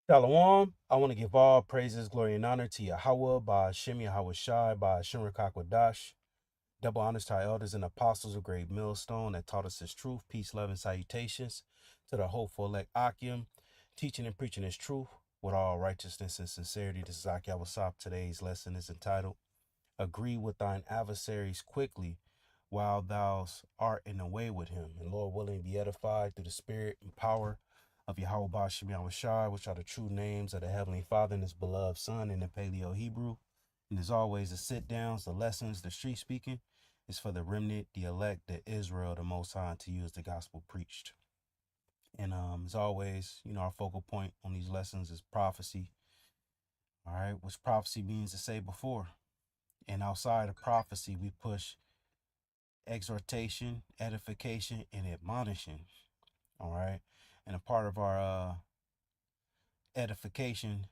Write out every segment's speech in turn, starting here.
Shalom. I want to give all praises, glory, and honor to Yahweh by Shem Yahweh Shai by Shem Dash. Double honors to our elders and apostles of great millstone that taught us his truth, peace, love, and salutations to the hopeful elect Akim, teaching and preaching his truth with all righteousness and sincerity. This is Akim Wasap. Today's lesson is entitled, Agree with thine adversaries quickly while thou art in the way with him. And Lord willing, be edified through the spirit and power of Yahweh Bashim Yahushai, which are the true names of the Heavenly Father and his beloved Son in the Paleo Hebrew. And as always, the sit downs, the lessons, the street speaking is for the remnant, the elect, the Israel, the Most High, to use the gospel preached. And as always, our focal point on these lessons is prophecy. All right, which prophecy means to say before. And outside of prophecy, we push exhortation, edification, and admonishing. All right. And a part of our edification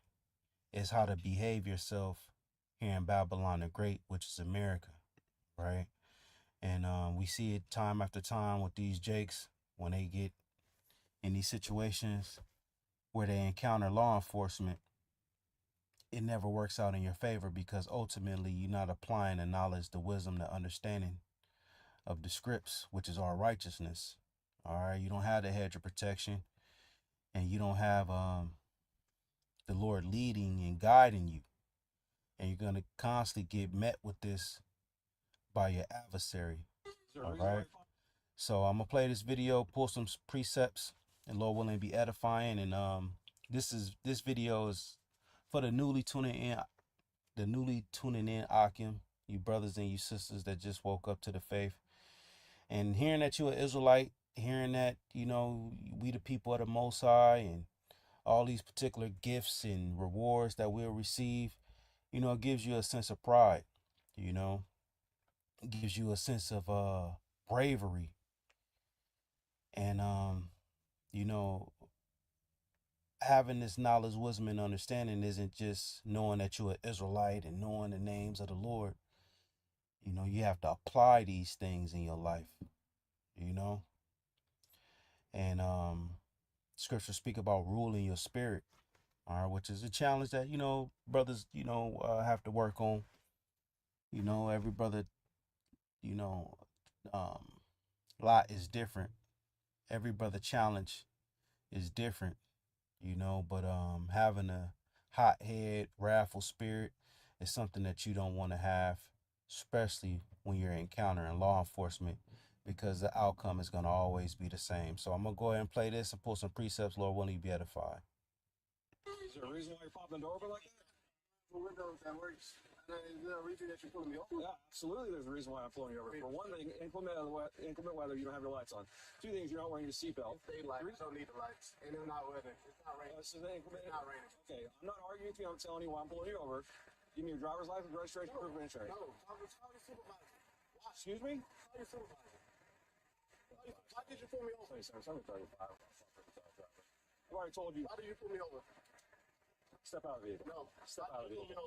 is how to behave yourself here in Babylon the Great, which is America. Right. And we see it time after time with these Jakes when they get in these situations where they encounter law enforcement. It never works out in your favor because ultimately you're not applying the knowledge, the wisdom, the understanding of the scripts, which is our righteousness. All right. You don't have the hedge of protection, and you don't have the Lord leading and guiding you. And you're going to constantly get met with this by your adversary. All right. So I'm going to play this video, pull some precepts, and Lord willing, be edifying. And this video is for the newly tuning in Akim, you brothers and you sisters that just woke up to the faith. And hearing that you're an Israelite, hearing that, we the people of the Most High, and all these particular gifts and rewards that we'll receive, it gives you a sense of pride, it gives you a sense of bravery. And, you know, having this knowledge, wisdom, and understanding isn't just knowing that you're an Israelite and knowing the names of the Lord. You have to apply these things in your life, you know, and scriptures speak about ruling your spirit, all right, which is a challenge that, brothers, have to work on. Every brother, you know, um, lot is different. Every brother challenge is different, but having a hot head, wrathful spirit is something that you don't want to have, especially when you're encountering law enforcement, because the outcome is going to always be the same. So I'm going to go ahead and play this and pull some precepts, Lord willing, be edified. Is there a reason why you're popping the door open like that? For windows that works. Is there a reason that you're pulling me over? Yeah, absolutely. There's a reason why I'm pulling you over. For one thing, inclement weather, you don't have your lights on. Two things, you're not wearing your seatbelt. Daylight. I don't need the lights. And it's not weather. It's not raining. This is inclement. It's not raining. Okay, I'm not arguing with you. I'm telling you why I'm pulling you over. Give me your driver's license, registration, proof of insurance. No, I'm the supervisor. Excuse me? I'm your supervisor. Why did you pull me over? Sorry, sir. I'm going to tell you. I've already told you. Why did you pull me over? Step out of the vehicle. No, step out of the vehicle.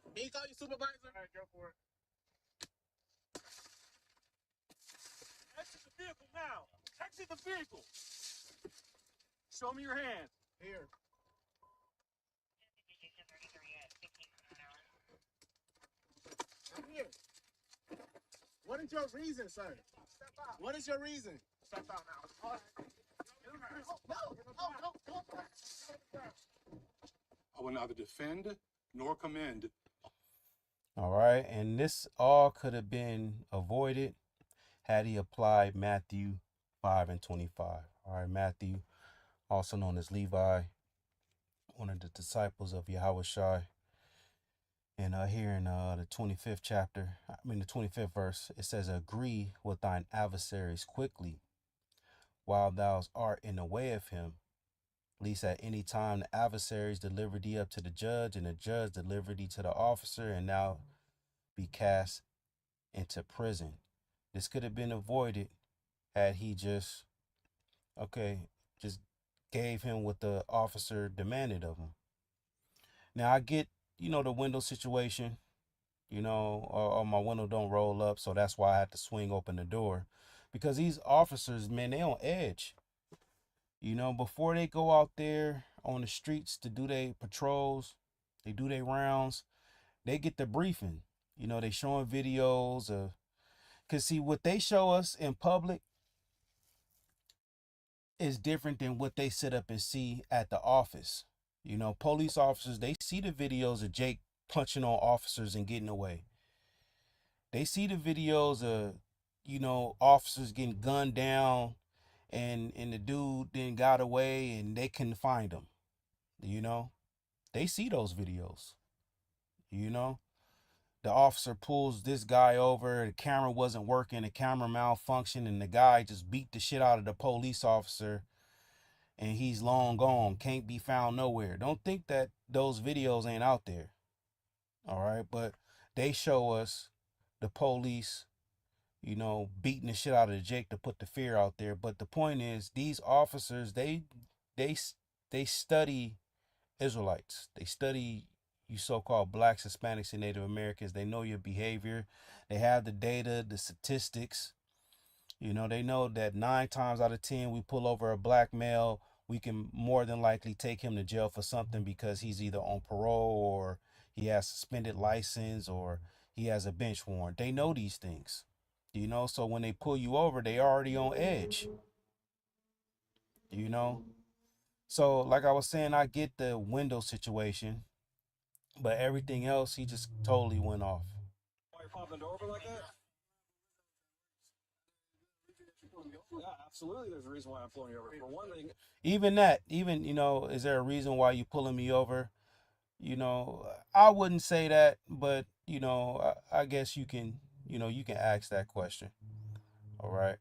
Can you call your supervisor? All right, go for it. Exit the vehicle now. Exit the vehicle. Show me your hand. Here. I'm here. What is your reason, sir? Step out. What is your reason? Step out now. All right. No. I will neither defend nor commend. All right, and this all could have been avoided had he applied Matthew 5:25. All right, Matthew, also known as Levi, one of the disciples of Yahweh Shai. And here in the 25th verse, it says, Agree with thine adversaries quickly while thou art in the way of him, lest at any time the adversaries deliver thee up to the judge, and the judge deliver thee to the officer, and thou be cast into prison. This could have been avoided had he just gave him what the officer demanded of him. Now I get, the window situation, or my window don't roll up, so that's why I had to swing open the door, because these officers, man, they on edge. You know, before they go out there on the streets to do their patrols, they do their rounds, they get the briefing. You know, they showing videos of, cause see what they show us in public is different than what they sit up and see at the office. You know, police officers, they see the videos of Jake punching on officers and getting away. They see the videos of, you know, officers getting gunned down and the dude then got away and they couldn't find him. You know, they see those videos. You know, the officer pulls this guy over, the camera wasn't working, the camera malfunctioned, and the guy just beat the shit out of the police officer and he's long gone, can't be found nowhere. Don't think that those videos ain't out there. All right, but they show us the police, you know, beating the shit out of Jake to put the fear out there. But the point is, these officers, they they study Israelites. They study you so-called blacks, Hispanics, and Native Americans. They know your behavior. They have the data, the statistics. You know, they know that 9 times out of 10, we pull over a black male, we can more than likely take him to jail for something because he's either on parole or he has suspended license or he has a bench warrant. They know these things. You know, so when they pull you over, they already on edge. You know, so like I was saying, I get the window situation, but everything else, he just totally went off. Why you're popping the door open like that? Yeah, absolutely. There's a reason why I'm pulling you over. For one thing, Even you know, is there a reason why you pulling me over? You know, I wouldn't say that, but you know, I guess you can, you know, you can ask that question. All right.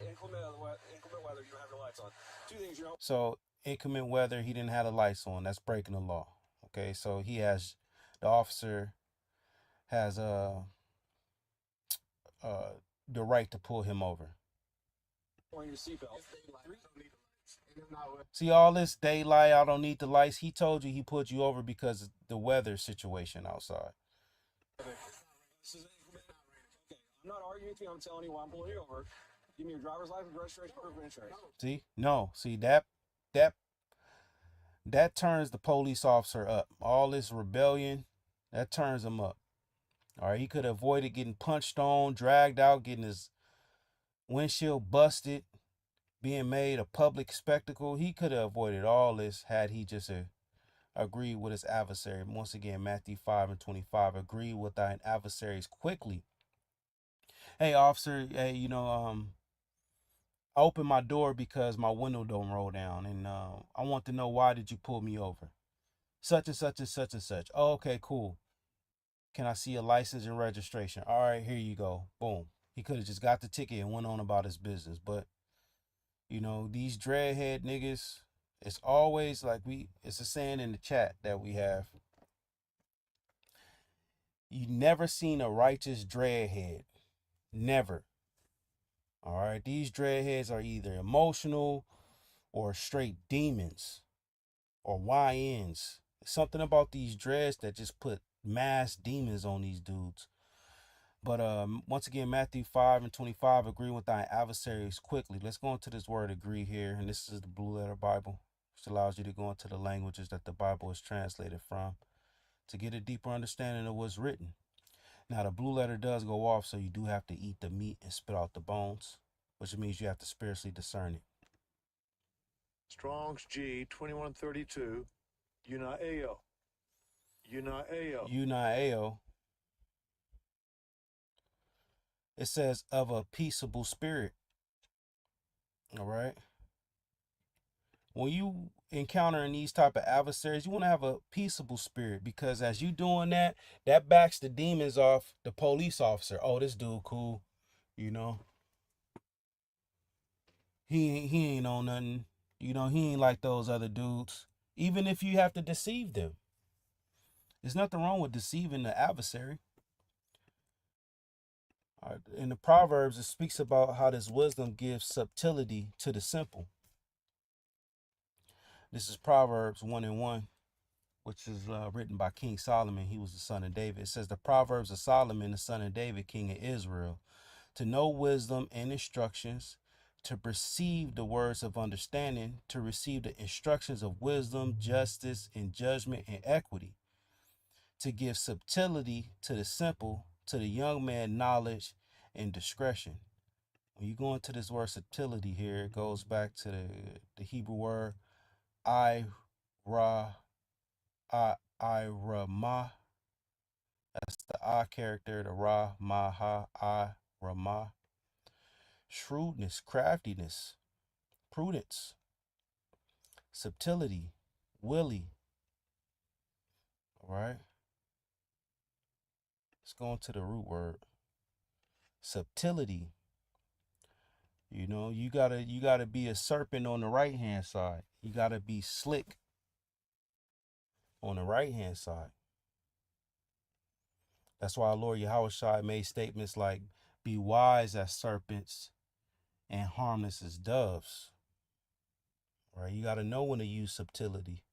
inclement weather, you have your lights on. Two things, you know. So inclement weather, he didn't have the lights on. That's breaking the law. Okay, so he has, the officer has uh the right to pull him over. Wearing your seatbelt. See all this daylight, I don't need the lights. He told you he pulled you over because of the weather situation outside. This is inclement. Okay, I'm not arguing with you. I'm telling you why I'm pulling you over. Give me your driver's license, registration, proof of insurance. See? No. See that that turns the police officer up. All this rebellion, that turns him up. All right, he could have avoided getting punched on, dragged out, getting his windshield busted, being made a public spectacle. He could have avoided all this had he just agreed with his adversary. Once again, Matthew 5:25. Agree with thine adversaries quickly. Hey, officer. Hey, you know, I opened my door because my window don't roll down, and I want to know why did you pull me over? Such and such and such and such. Oh, okay, cool. Can I see a license and registration? All right, here you go. Boom. He could have just got the ticket and went on about his business. But, you know, these dreadhead niggas, it's always like it's a saying in the chat that we have. You never seen a righteous dreadhead. Never. All right. These dreadheads are either emotional or straight demons or YNs. Something about these dreads that just put mass demons on these dudes. But once again, Matthew 5:25, agree with thy adversaries quickly. Let's go into this word agree here. And this is the Blue Letter Bible, which allows you to go into the languages that the Bible is translated from to get a deeper understanding of what's written. Now, the blue letter does go off, so you do have to eat the meat and spit out the bones, which means you have to spiritually discern it. Strong's G 2132, Unaeo. Unaeo. Unaeo. It says of a peaceable spirit. All right. When you encountering these type of adversaries, you want to have a peaceable spirit, because as you doing that, that backs the demons off the police officer. Oh, this dude cool, you know. He ain't on nothing. You know, he ain't like those other dudes. Even if you have to deceive them. There's nothing wrong with deceiving the adversary. In the Proverbs, it speaks about how this wisdom gives subtlety to the simple. This is Proverbs 1:1, which is written by King Solomon. He was the son of David. It says the Proverbs of Solomon, the son of David, king of Israel. to know wisdom and instructions, to perceive the words of understanding, to receive the instructions of wisdom, justice, and judgment and equity, to give subtlety to the simple, to the young man knowledge and discretion. When you go into this word subtlety here, it goes back to the Hebrew word I ra I rama. That's the I character, the ra ma ha I rama. Shrewdness, craftiness, prudence, subtlety, willy. All right. Let's go into the root word. Subtlety. You gotta be a serpent on the right hand side. You gotta be slick on the right hand side. That's why Lord Yahushua made statements like, "Be wise as serpents and harmless as doves." Right? You gotta know when to use subtlety.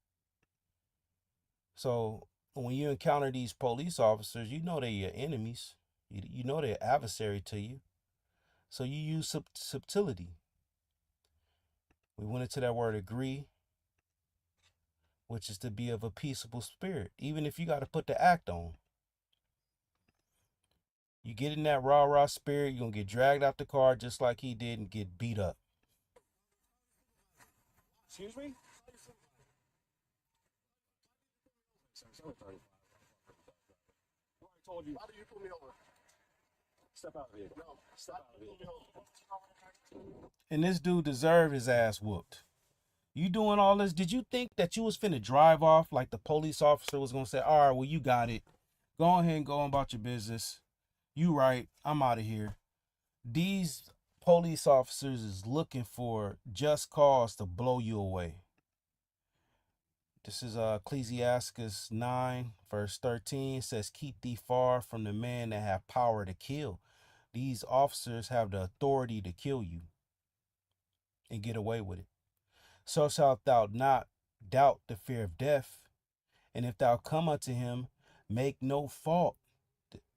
So when you encounter these police officers, you know they're your enemies. You know they're adversary to you. So you use subtlety. We went into that word agree, which is to be of a peaceable spirit, even if you got to put the act on. You get in that rah rah spirit, you're going to get dragged out the car just like he did and get beat up. Excuse me? I told you. Why did you pull me over? Step out of the vehicle. No, step out of the vehicle. And this dude deserved his ass whooped. You doing all this? Did you think that you was finna drive off like the police officer was gonna say, all right, well, you got it. Go ahead and go on about your business. You right. I'm out of here. These police officers is looking for just cause to blow you away. This is Ecclesiastes 9, verse 13. It says, keep thee far from the man that have power to kill. These officers have the authority to kill you and get away with it. So shalt thou not doubt the fear of death. And if thou come unto him, make no fault.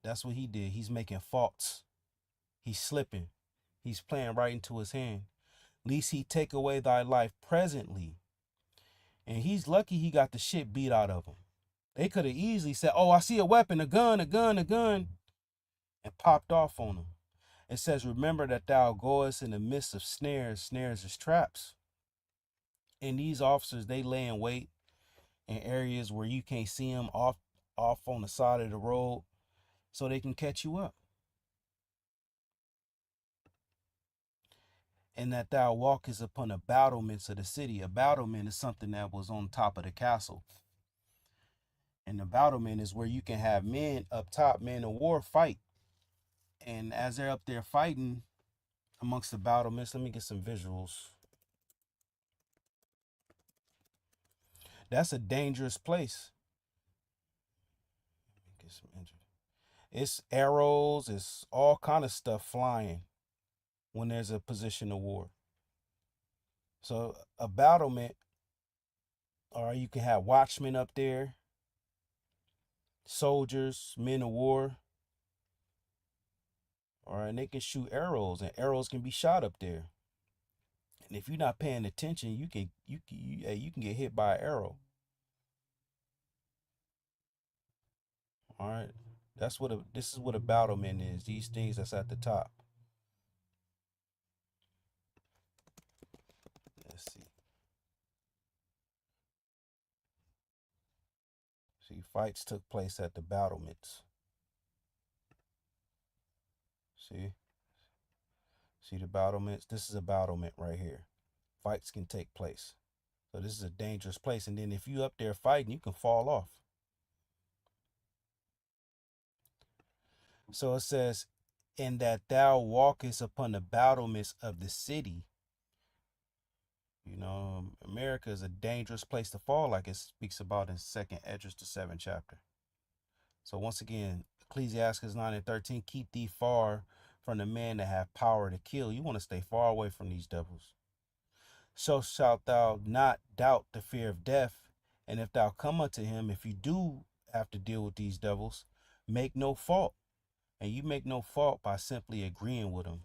That's what he did. He's making faults. He's slipping. He's playing right into his hand. Lest he take away thy life presently. And he's lucky he got the shit beat out of him. They could have easily said, oh, I see a weapon, a gun, and popped off on him. It says, remember that thou goest in the midst of snares. Snares is traps. And these officers, they lay in wait in areas where you can't see them, off on the side of the road, so they can catch you up. And that thou walkest upon the battlements of the city. A battlement is something that was on top of the castle. And the battlement is where you can have men up top, men of war, fight. And as they're up there fighting amongst the battlements, let me get some visuals. That's a dangerous place. Get some injured. It's arrows, it's all kind of stuff flying when there's a position of war. So a battlement, or you can have watchmen up there, soldiers, men of war, and they can shoot arrows, and arrows can be shot up there. And if you're not paying attention, you can get hit by an arrow. All right, this is what a battlement is. These things that's at the top. Let's see. See, fights took place at the battlements. See the battlements? This is a battlement right here. Fights can take place. So this is a dangerous place. And then if you up there fighting, you can fall off. So it says, in that thou walkest upon the battlements of the city. You know, America is a dangerous place to fall, like it speaks about in 2nd Esdras, the 7th chapter. So once again, Ecclesiastes 9 and 13, keep thee far from the man that have power to kill. You want to stay far away from these devils. So shalt thou not doubt the fear of death. And if thou come unto him, if you do have to deal with these devils, make no fault. and you make no fault by simply agreeing with them.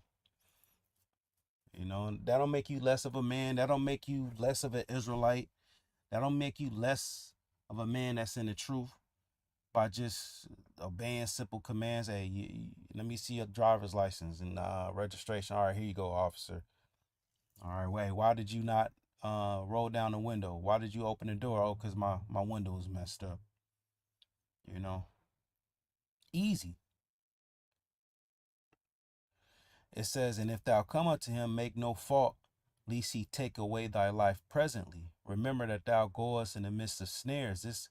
You know, that don't make you less of a man. That don't make you less of an Israelite. That don't make you less of a man that's in the truth by just obeying simple commands. Hey, let me see your driver's license and registration. All right, here you go, officer. All right, wait, why did you not roll down the window? Why did you open the door? Oh, because my window was messed up. You know, easy. It says, and if thou come unto him, make no fault, lest he take away thy life presently. Remember that thou goest in the midst of snares. This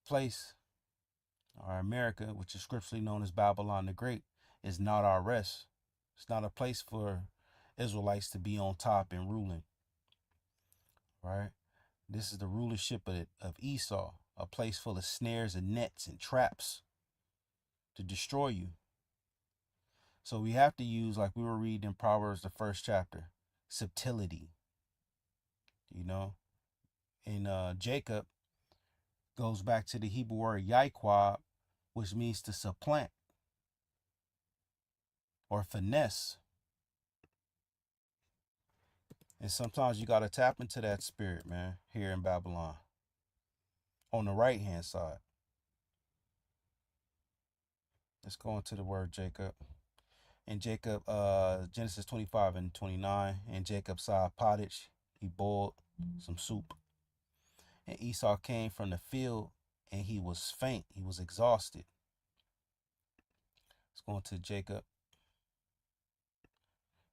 place, or America, which is scripturally known as Babylon the Great, is not our rest. It's not a place for Israelites to be on top and ruling, right? This is the rulership of Esau, a place full of snares and nets and traps to destroy you. So we have to use, like we were reading in Proverbs, the first chapter, subtlety, you know. And Jacob goes back to the Hebrew word yaiquab, which means to supplant or finesse. And sometimes you got to tap into that spirit, man, here in Babylon on the right hand side. Let's go into the word Jacob. And Jacob, Genesis 25 and 29, and Jacob saw pottage. He boiled some soup. And Esau came from the field, and he was faint. He was exhausted. Let's go into Jacob.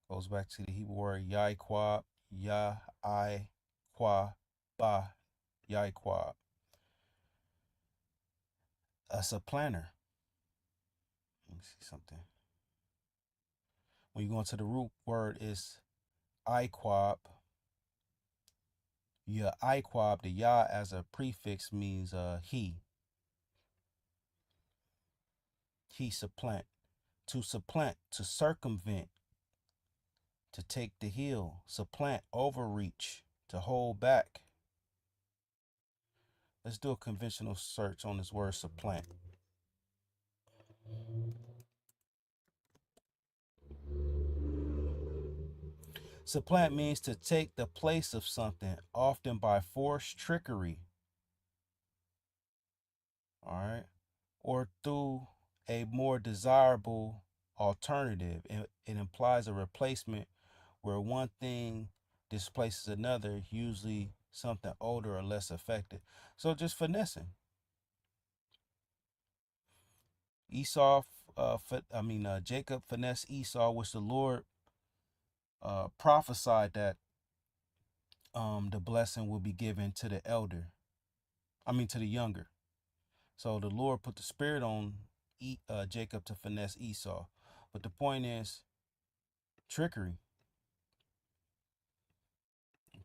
Goes back to the Hebrew word yaiquab, ba, yaiquab. A supplanter. Let me see something. When you go into the root word is iquab. Yeah, iquab, the yah as a prefix means he. He supplant. To supplant, to circumvent, to take the heel, supplant, overreach, to hold back. Let's do a conventional search on this word supplant. Supplant means to take the place of something, often by force, trickery. All right. Or through a more desirable alternative. It implies a replacement where one thing displaces another, usually something older or less effective. So just finessing. Jacob finessed Esau, which the Lord prophesied that the blessing will be given to the elder. To the younger. So the Lord put the spirit on Jacob to finesse Esau. But the point is trickery.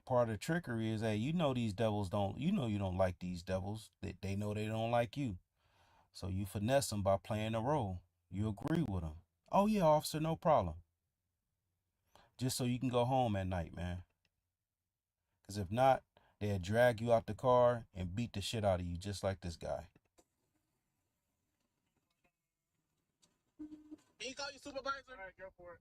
Part of the trickery is, hey, these devils you don't like these devils. They know they don't like you. So you finesse them by playing a role. You agree with them. Oh yeah, officer, no problem. Just so you can go home at night, man. Because if not, they'll drag you out the car and beat the shit out of you, just like this guy. Can you call your supervisor? All right, go for it.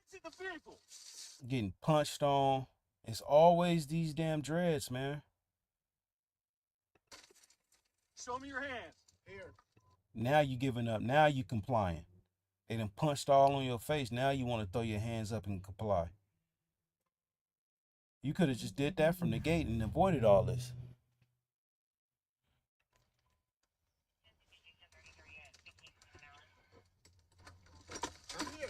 Exit the vehicle. Getting punched on. It's always these damn dreads, man. Show me your hands. Here. Now you giving up. Now you complying. They done punched all on your face. Now you want to throw your hands up and comply. You could have just did that from the gate and avoided all this. I'm here.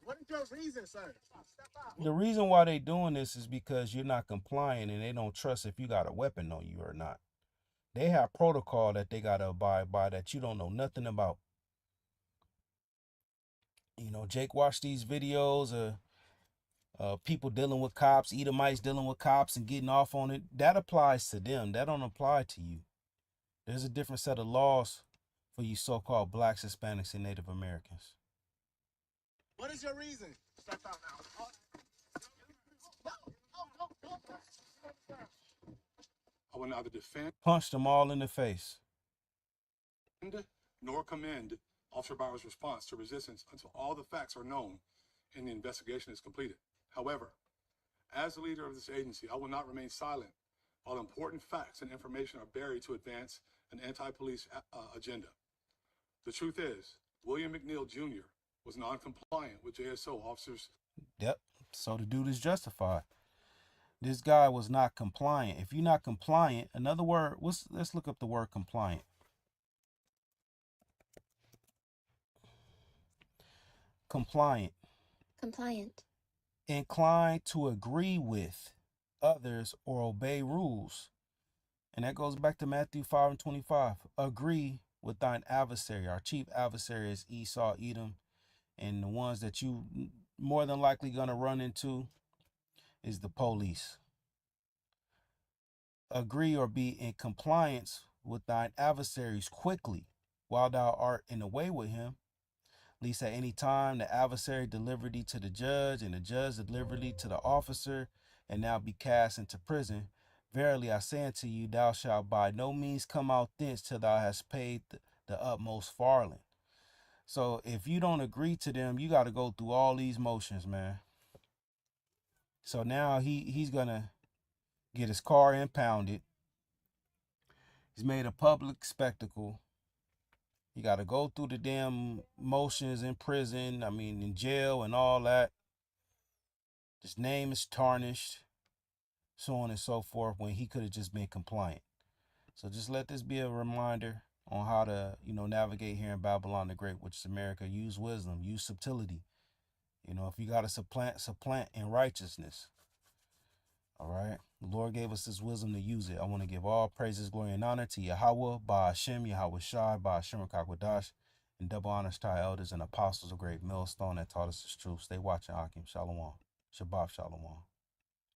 What is your reason, sir? Step out. The reason why they doing this is because you're not complying and they don't trust if you got a weapon on you or not. They have protocol that they got to abide by that you don't know nothing about. Jake watched these videos of people dealing with cops, Edomites dealing with cops and getting off on it. That applies to them. That don't apply to you. There's a different set of laws for you so-called blacks, Hispanics, and Native Americans. What is your reason? Step out now. I will neither defend Punched them all in the face. nor commend Officer Bauer's response to resistance until all the facts are known and the investigation is completed. However, as the leader of this agency, I will not remain silent while important facts and information are buried to advance an anti-police agenda. The truth is, William McNeil Jr. was non-compliant with JSO officers. Yep. So the dude is justified. This guy was not compliant. If you're not compliant, another word, let's look up the word compliant. Compliant. Compliant. Inclined to agree with others or obey rules. And that goes back to Matthew 5:25. Agree with thine adversary. Our chief adversary is Esau, Edom. And the ones that you more than likely going to run into is the police. Agree or be in compliance with thine adversaries quickly while thou art in the way with him, lest at any time the adversary deliver thee to the judge, and the judge deliver thee to the officer, and thou be cast into prison. Verily I say unto you, thou shalt by no means come out thence till thou hast paid the utmost farthing. So if you don't agree to them, you got to go through all these motions, man. So now he's gonna get his car impounded. He's made a public spectacle. You got to go through the damn motions in prison. I mean, in jail and all that. His name is tarnished, so on and so forth, when he could have just been compliant. So just let this be a reminder on how to, navigate here in Babylon the Great, which is America. Use wisdom, use subtlety. If you got to supplant in righteousness. All right. The Lord gave us this wisdom to use it. I want to give all praises, glory, and honor to Yahweh, Ba'ashem, Yahweh Shai, Ba'ashem, Kakwadash, and double honors to our elders and apostles of great millstone that taught us this truth. Stay watching, Akim. Shalom. Shabbat Shalom.